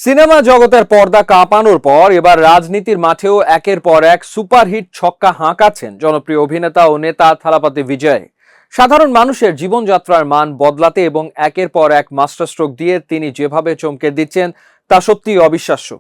Cinema জগতের পর্দা কাঁপানোর পর এবার রাজনীতির মাঠেও একের পর এক সুপারহিট ছক্কা হাঁকাচ্ছেন জনপ্রিয় অভিনেতা ও নেতা থালাপতি বিজয়। সাধারণ মানুষের জীবনযাত্রার মান বদলাতে এবং একের পর এক মাস্টারস্ট্রোক দিয়ে তিনি যেভাবে চমকে দিচ্ছেন তা সত্যিই অবিশ্বাস্য।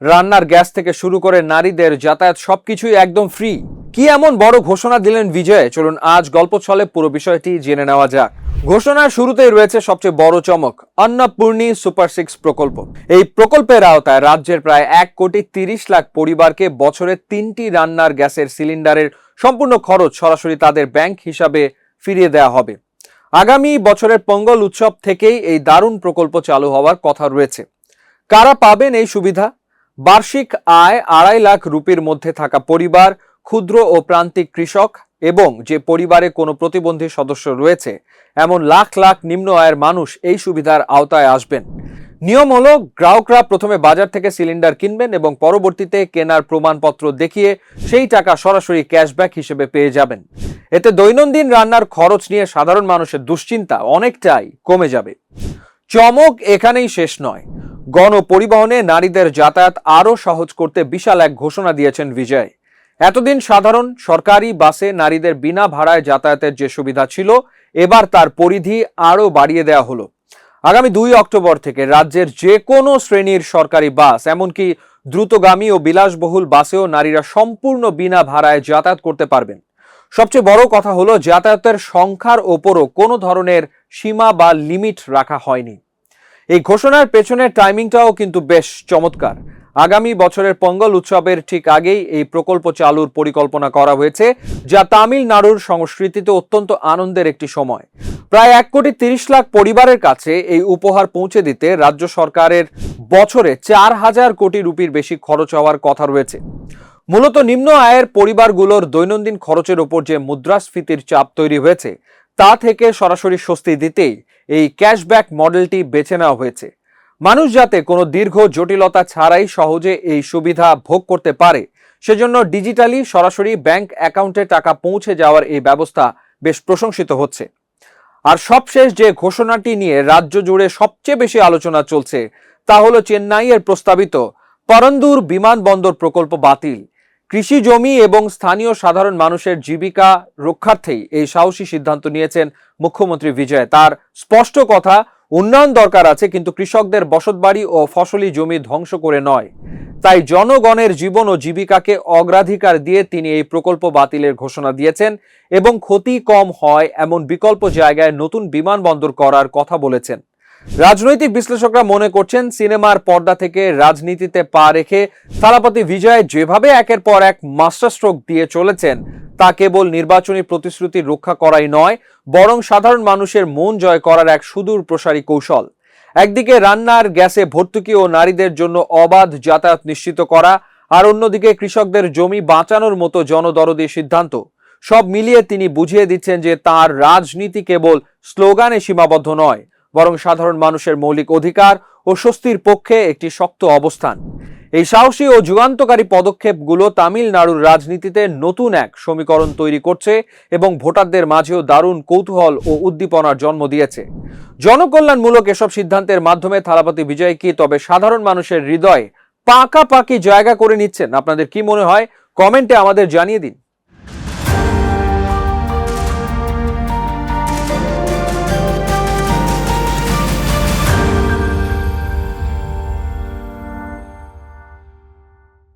রান্নার গ্যাস থেকে শুরু করে নারীদের যাতায়াত সবকিছুই একদম ফ্রি। কি এমন বড় ঘোষণা দিলেন বিজয়? চলুন আজ গল্প ছলে পুরো বিষয়টি জেনে নেওয়া যাক। ঘোষণার শুরুতেই রয়েছে সবচেয়ে বড় চমক, অন্নপূর্ণী সুপার 6 প্রকল্প। এই প্রকল্পের আওতায় রাজ্যের প্রায় 1,30,00,000 পরিবারকে বছরে 3টি রান্নার গ্যাসের সিলিন্ডারের সম্পূর্ণ খরচ সরাসরি তাদের ব্যাংক হিসাবে ফিরিয়ে দেওয়া হবে। আগামী বছরের পোঙ্গল উৎসব থেকেই এই দারুণ প্রকল্প চালু হওয়ার কথা রয়েছে। কারা পাবেন এই সুবিধা? বার্ষিক আয় 2.5 লাখ রুপির মধ্যে থাকা পরিবার, ক্ষুদ্র ও প্রান্তিক কৃষক এবং যে পরিবারে কোনো প্রতিবন্ধী সদস্য রয়েছে এমন লাখ লাখ নিম্ন আয়ের মানুষ এই সুবিধার আওতায় আসবেন। নিয়ম হলো, গ্রাহকরা প্রথমে বাজার থেকে সিলিন্ডার কিনবেন এবং পরবর্তীতে কেনার প্রমাণপত্র দেখিয়ে সেই টাকা সরাসরি ক্যাশব্যাক হিসেবে পেয়ে যাবেন। এতে দৈনন্দিন রান্নার খরচ নিয়ে সাধারণ মানুষের দুশ্চিন্তা অনেকটাই কমে যাবে। চমক এখানেই শেষ নয়, গণপরিবহনে নারীদের যাতায়াত আরও সহজ করতে বিশাল এক ঘোষণা দিয়েছেন বিজয়। এতদিন সাধারণ সরকারি বাসে নারীদের বিনা ভাড়ায় যাতায়াতের যে সুবিধা ছিল, এবার তার পরিধি আরও বাড়িয়ে দেওয়া হলো। আগামী 2 অক্টোবর থেকে রাজ্যের যে কোনো শ্রেণীর সরকারি বাস, এমনকি দ্রুতগামী ও বিলাসবহুল বাসেও নারীরা সম্পূর্ণ বিনা ভাড়ায় যাতায়াত করতে পারবেন। সবচেয়ে বড় কথা হলো, যাতায়াতের সংখ্যার ওপরও কোনো ধরনের সীমা বা লিমিট রাখা হয়নি। এই ঘোষণার পেছনের টাইমিংটাও কিন্তু বেশ চমৎকার। আগামী বছরের পোঙ্গল উৎসবের ঠিক আগেই এই প্রকল্প চালুর পরিকল্পনা করা হয়েছে, যা তামিলনাড়ুর সংস্কৃতিতে অত্যন্ত আনন্দের একটি সময়। প্রায় 1,30,00,000 পরিবারের কাছে এই উপহার পৌঁছে দিতে রাজ্য সরকারের বছরে 4,000 কোটি রুপির বেশি খরচ হওয়ার কথা রয়েছে। মূলত নিম্ন আয়ের পরিবারগুলোর দৈনন্দিন খরচের ওপর যে মুদ্রাস্ফীতির চাপ তৈরি হয়েছে, তা থেকে সরাসরি স্বস্তি দিতেই এই ক্যাশব্যাক মডেলটি বেছে নেওয়া হয়েছে। মানুষ যাতে কোনো দীর্ঘ জটিলতা ছাড়াই সহজে এই সুবিধা ভোগ করতে পারে, সেজন্য ডিজিটালি সরাসরি ব্যাংক অ্যাকাউন্টে টাকা পৌঁছে যাওয়ার এই ব্যবস্থা বেশ প্রশংসিত হচ্ছে। আর সবশেষ যে ঘোষণাটি নিয়ে রাজ্য জুড়ে সবচেয়ে বেশি আলোচনা চলছে, তা হলো চেন্নাইয়ের প্রস্তাবিত পরন্দুর বিমানবন্দর প্রকল্প বাতিল। কৃষি জমি এবং স্থানীয় সাধারণ মানুষের জীবিকা রক্ষার্থেই এই সাহসী সিদ্ধান্ত নিয়েছেন মুখ্যমন্ত্রী বিজয়। তার স্পষ্ট কথা, উন্নয়ন দরকার আছে, কিন্তু কৃষকদের বসতবাড়ি ও ফসলি জমি ধ্বংস করে নয়। তাই জনগণের জীবন ও জীবিকাকে অগ্রাধিকার দিয়ে তিনি এই প্রকল্প বাতিলের ঘোষণা দিয়েছেন এবং ক্ষতি কম হয় এমন বিকল্প জায়গায় নতুন বিমানবন্দর করার কথা বলেছেন। রাজনৈতিক বিশ্লেষকরা মনে করছেন, সিনেমার পর্দা থেকে রাজনীতিতে পা রেখে থালাপতি বিজয় যেভাবে একের পর এক মাস্টারস্ট্রোক দিয়ে চলেছেন, তা কেবল নির্বাচনী প্রতিশ্রুতি রক্ষা করাই নয়, বরং সাধারণ মানুষের মন জয় করার এক সুদূর প্রসারী কৌশল। একদিকে রান্নার গ্যাসে ভর্তুকি ও নারীদের জন্য অবাধ যাতায়াত নিশ্চিত করা, আর অন্যদিকে কৃষকদের জমি বাঁচানোর মতো জনদরদী সিদ্ধান্ত। সব মিলিয়ে তিনি বুঝিয়ে দিচ্ছেন যে তার রাজনীতি কেবল স্লোগানে সীমাবদ্ধ নয়, বরং সাধারণ মানুষের মৌলিক অধিকার ও স্বস্তির পক্ষে একটি শক্ত অবস্থান। এই সাহসী ও যুগান্তকারী পদক্ষেপগুলো তামিলনাড়ুর রাজনীতিতে নতুন এক সমীকরণ তৈরি করছে এবং ভোটারদের মাঝেও দারুণ কৌতূহল ও উদ্দীপনার জন্ম দিয়েছে। জনকল্যাণমূলক এসব সিদ্ধান্তের মাধ্যমে থালাপতি বিজয় কি তবে সাধারণ মানুষের হৃদয়ে পাকাপাকি জায়গা করে নিচ্ছেন? আপনাদের কি মনে হয়? কমেন্টে আমাদের জানিয়ে দিন।